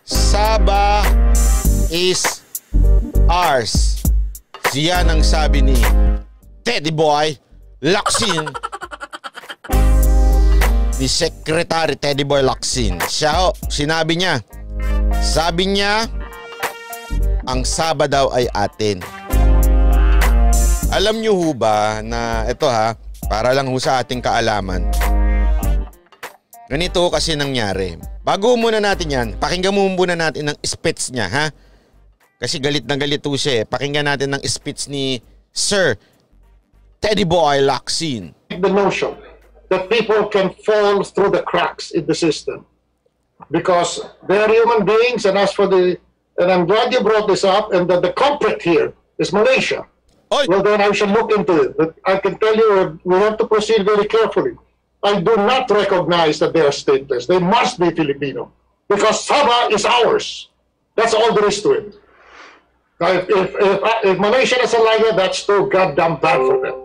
Sabah is ours. Siyan ang sabi ni Teddy Boy Lacson, ni Secretary Teddy Boy Lacson. Siya sinabi niya. Sabi niya, ang Sabah daw ay atin. Alam niyo ho ba na ito para lang ho sa ating kaalaman. Ganito kasi nangyari. Bago muna natin yan, pakinggan muna natin ng speech niya, ha? Kasi galit na galit ho siya. Pakinggan natin ng speech ni Sir Teddy Boy Lacson. The notion that people can fall through the cracks in the system because they are human beings, and as for and I'm glad you brought this up, and that the culprit here is Malaysia. Oy. Well, then I shall look into it. But I can tell you, we have to proceed very carefully. I do not recognize that they are stateless. They must be Filipino because Sabah is ours. That's all there is to it. If Malaysia doesn't like it, that's too goddamn bad for them.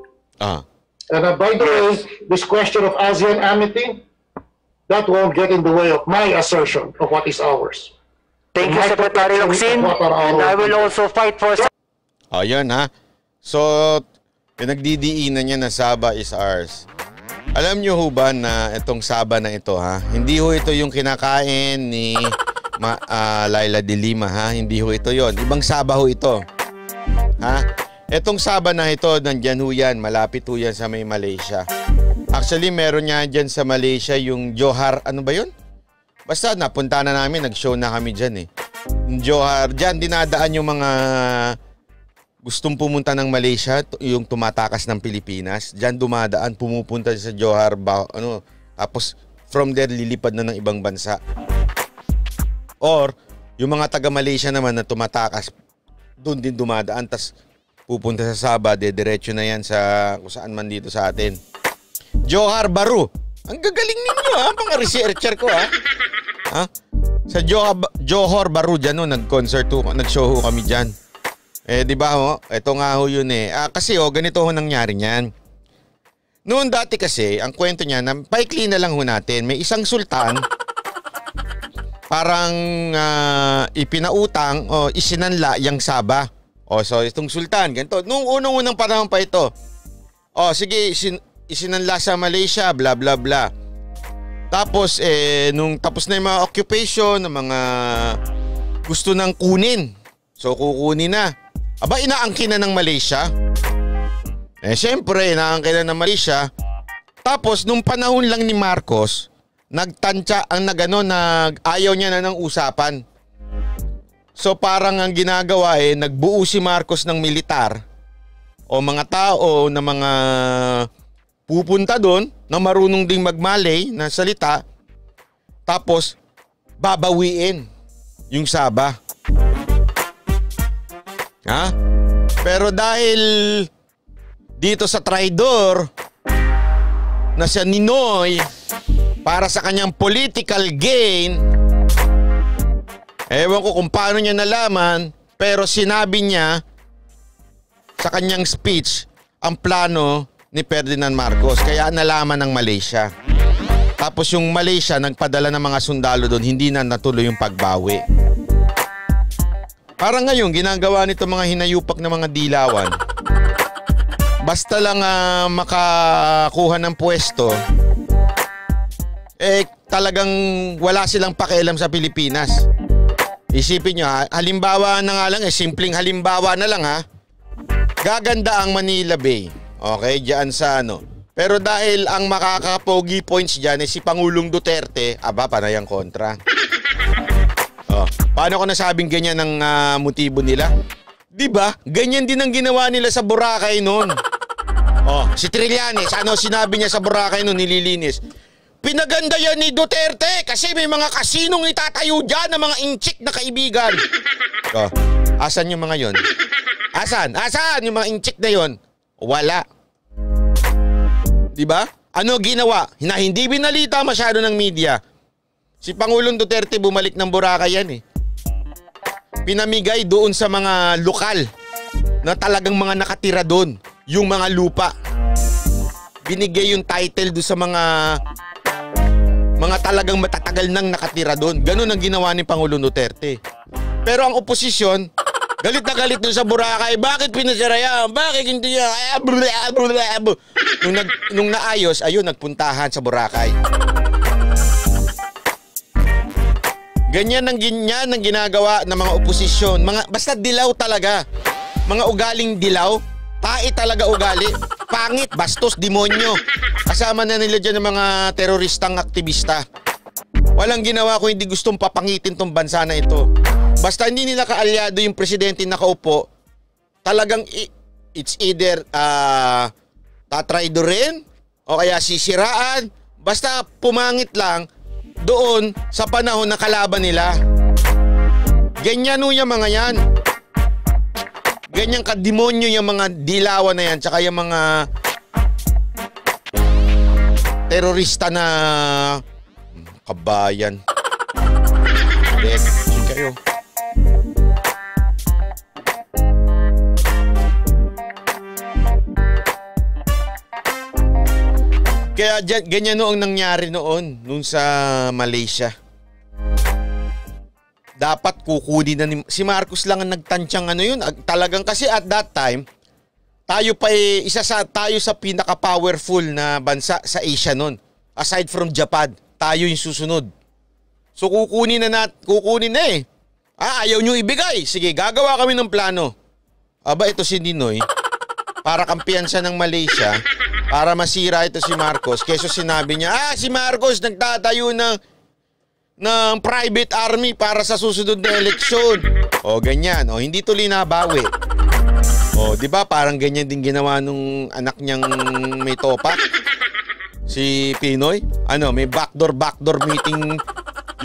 And by the way, this question of ASEAN amity, that won't get in the way of my assertion of what is ours. Thank you, Secretary Lacson. And I will also fight for... Yun ha. So, pinagdidiinan niya na Sabah is ours. Alam niyo ho ba na itong Sabah na ito hindi ho ito yung kinakain ni Laila de Lima Hindi ho ito yon. Ibang Sabah ho ito. Etong Sabah na ito, nandyan ho yan. Malapit ho yan sa may Malaysia. Actually, meron niya dyan sa Malaysia yung Johor, ano ba yun? Basta napunta na namin, nag-show na kami dyan Johor, dyan dinadaan yung mga gustong pumunta ng Malaysia, yung tumatakas ng Pilipinas. Dyan dumadaan, pumupunta sa Johor, tapos from there lilipad na ng ibang bansa. Or, yung mga taga-Malaysia naman na tumatakas, doon din dumadaan, tas pupunta sa Sabah, diretso na yan sa kung saan man dito sa atin. Johor Bahru. Ang gagaling ninyo mga researcher ko Sa Johor Bahru dyan nag-concert nag-show kami dyan. Di ba ito nga ho yun kasi ganito ho nangyari niyan. Noon dati kasi, ang kwento niya, paikli na lang ho natin, may isang sultan, parang ipinautang o isinanla yung Sabah. So itong sultan, ganito. Nung unang panahon pa ito. Sige, isinanla sa Malaysia, bla bla bla. Tapos, nung tapos na yung mga occupation, ng mga gusto nang kunin. So, kukunin na. Aba, inaangkin na ng Malaysia. Siyempre, inaangkin na ng Malaysia. Tapos, nung panahon lang ni Marcos, nagtansya, ayaw niya na ng usapan. So parang ang ginagawa nagbuo si Marcos ng militar o mga tao na mga pupunta doon na marunong ding mag-Malay na salita, tapos babawiin yung Sabah. Pero dahil dito sa traidor na si Ninoy, para sa kanyang political gain, ewan ko kung paano niya nalaman, pero sinabi niya sa kanyang speech ang plano ni Ferdinand Marcos. Kaya nalaman ng Malaysia. Tapos yung Malaysia nagpadala ng mga sundalo doon, hindi na natuloy yung pagbawi. Parang ngayon, ginagawa nito mga hinayupak na mga dilawan. Basta lang makakuha ng pwesto, talagang wala silang pakialam sa Pilipinas. Isipin nyo halimbawa na nga lang simpleng halimbawa na lang Gaganda ang Manila Bay. Okay, dyan sa Pero dahil ang makakapogi points dyan si Pangulong Duterte, panay ang kontra. Paano ko nasabing ganyan ang motibo nila? Diba? Ganyan din ang ginawa nila sa Boracay noon. Si Trillanes, sinabi niya sa Boracay noon, nililinis. Pinaganda yan ni Duterte kasi may mga kasinong itatayo dyan ng mga inchik na kaibigan. Asan yung mga yon? Asan yung mga inchik na yon? Wala. Diba? Ano ginawa? Hindi binalita masyado ng media. Si Pangulong Duterte bumalik ng Boracay yan Pinamigay doon sa mga lokal na talagang mga nakatira doon. Yung mga lupa. Binigay yung title doon sa mga Mga talagang matatagal nang nakatira doon. Ganun ang ginawa ni Pangulong Duterte. Pero ang oposisyon, galit na galit doon sa Boracay. Bakit pinasara yan? Bakit hindi yan? Nung naayos, ayun, nagpuntahan sa Boracay. Ganyan ang ginagawa ng mga oposisyon. Basta dilaw talaga. Mga ugaling dilaw. Tae talaga ugali. Pangit, bastos, demonyo. Kasama na nila dyan ng mga teroristang aktivista. Walang ginawa kung hindi gustong papangitin tong bansa na ito. Basta hindi nila kaalyado yung presidente nakaupo, talagang it's either tatraidorin o kaya sisiraan. Basta pumangit lang doon sa panahon na kalaban nila. Ganyan yung mga yan. Ganyan kademonyo yung mga dilawan na yan. Tsaka yung mga terorista na kabayan. Sige kayo. Kaya ganyan noong nangyari noon sa Malaysia. Dapat kukunin na si Marcos lang ang nagtansyang yun. Talagang kasi at that time, tayo pa tayo sa pinaka-powerful na bansa sa Asia noon. Aside from Japan, tayo yung susunod. So kukunin na eh. Ayaw nyo ibigay. Sige, gagawa kami ng plano. Aba, ito si Ninoy. Para kampiyan siya ng Malaysia. Para masira ito si Marcos. Keso sinabi niya, si Marcos nagtatayo ng private army para sa susunod na eleksyon. O, ganyan. O, hindi tuloy nabawi. O, di ba parang ganyan din ginawa nung anak niyang may topak? Si Pinoy? May backdoor meeting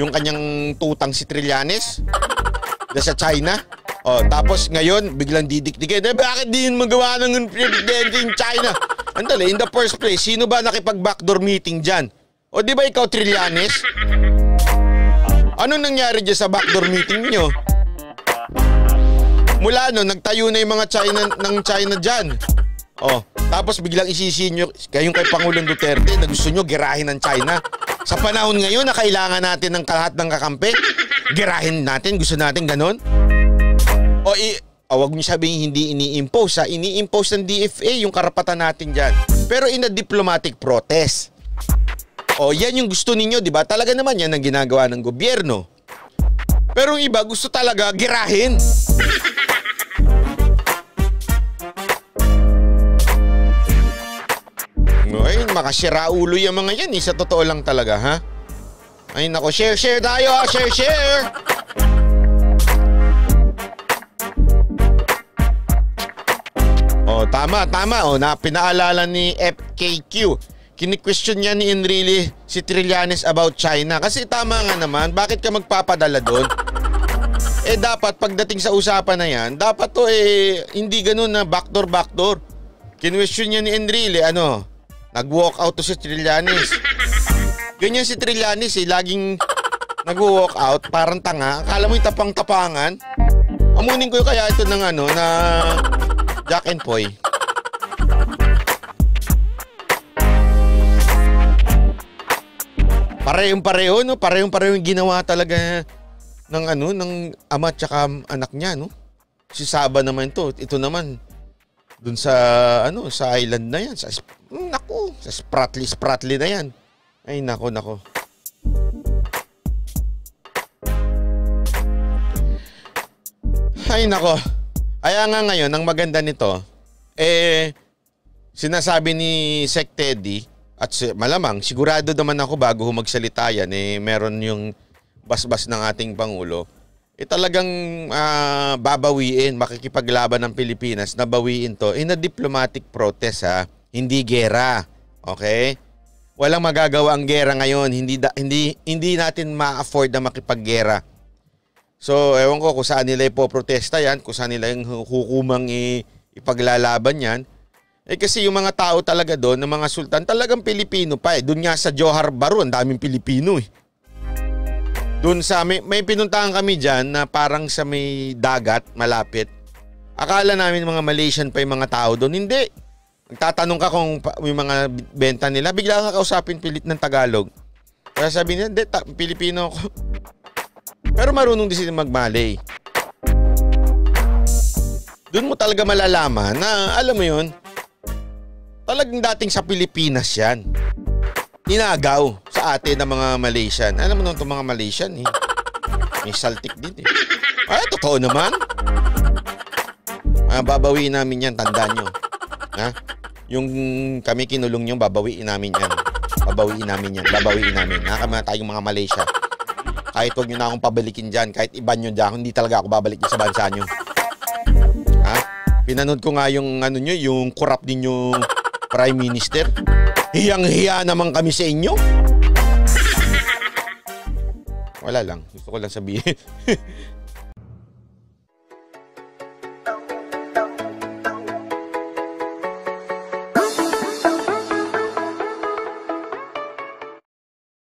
yung kanyang tutang si Trillanes sa China. O, tapos ngayon, biglang didikdikin. Bakit di yun magawa ng presidente in China? Andali, in the first place, sino ba nakipag-backdoor meeting dyan? O di ba ikaw, Trillanes? Anong nangyari dyan sa backdoor meeting nyo? Mula nagtayo na yung mga China dyan. O, tapos biglang isisi nyo, kayong kay Pangulong Duterte, na gusto nyo girahin ng China. Sa panahon ngayon na kailangan natin ng lahat ng kakampi, girahin natin, gusto natin ganon? O, wag niyo sabihin hindi ini-impose. Ini-impose ng DFA yung karapatan natin dyan. Pero in a diplomatic protest. O, yan yung gusto ninyo, di ba? Talaga naman yan ang ginagawa ng gobyerno. Pero yung iba gusto talaga girahin. Ngayon, makasira ulo yung mga yan. Sa totoo lang talaga, ha? Ay, nako, share tayo, ha? Share! Tama. Pinaalala ni FKQ. Kini-question niya ni Enrile si Trillanes about China. Kasi tama nga naman, bakit ka magpapadala doon? Dapat pagdating sa usapan na yan, dapat hindi ganun na backdoor. Kini-question niya ni Enrile, nag-walk out to si Trillanes. Ganyan si Trillanes, laging nag-walk out, parang tanga. Akala mo yung tapang-tapangan? Amunin ko kaya ito ng na Jack and Poy. Parehong-pareho, no? Parehong-pareho yung ginawa talaga ng ama at saka anak niya, no? Si Saba naman to. Ito naman dun sa sa island na yan. Sa Spratly na yan. Ay, nako. Ay, nako. Kaya nga ngayon, ang maganda nito, sinasabi ni Sec Teddy, at malamang, sigurado naman ako bago magsalita yan, meron yung basbas ng ating Pangulo, talagang babawiin, makikipaglaban ng Pilipinas, nabawiin to in a diplomatic protest, ha? Hindi gera. Okay? Walang magagawa ang gera ngayon. Hindi natin ma-afford na makipaggera. So, ewan ko kung saan nila ipoprotesta yan, kung saan nila yung hukumang ipaglalaban yan. Kasi yung mga tao talaga doon, ng mga sultan, talagang Pilipino pa. Doon nga sa Johor Bahru, ang daming Pilipino. Doon sa, may pinuntahan kami dyan na parang sa may dagat, malapit. Akala namin mga Malaysian pa yung mga tao doon. Hindi. Nagtatanong ka kung yung mga benta nila, bigla ka kausapin pilit ng Tagalog. Kaya sabi niya, hindi, Pilipino ako. Pero marunong din sila mag-Malay. Doon mo talaga malalaman na, alam mo yun, talagang dating sa Pilipinas yan. Inagaw sa atin ng mga Malaysian. Alam mo naman itong mga Malaysian eh. May saltik din eh. Ay, totoo naman. Babawiin namin yan, tandaan nyo. Ha? Yung kami kinulong nyo, babawiin namin yan. Babawiin namin yan. Babawiin namin. Nakakama tayong mga Malaysia. Kahit huwag nyo na akong pabalikin dyan, kahit iban nyo dyan, hindi talaga ako babalik dyan sa bansa nyo. Ha? Pinanood ko nga yung ano nyo, yung corrupt ninyo Prime Minister. Hiyang-hiya naman kami sa inyo. Wala lang. Gusto ko lang sabihin.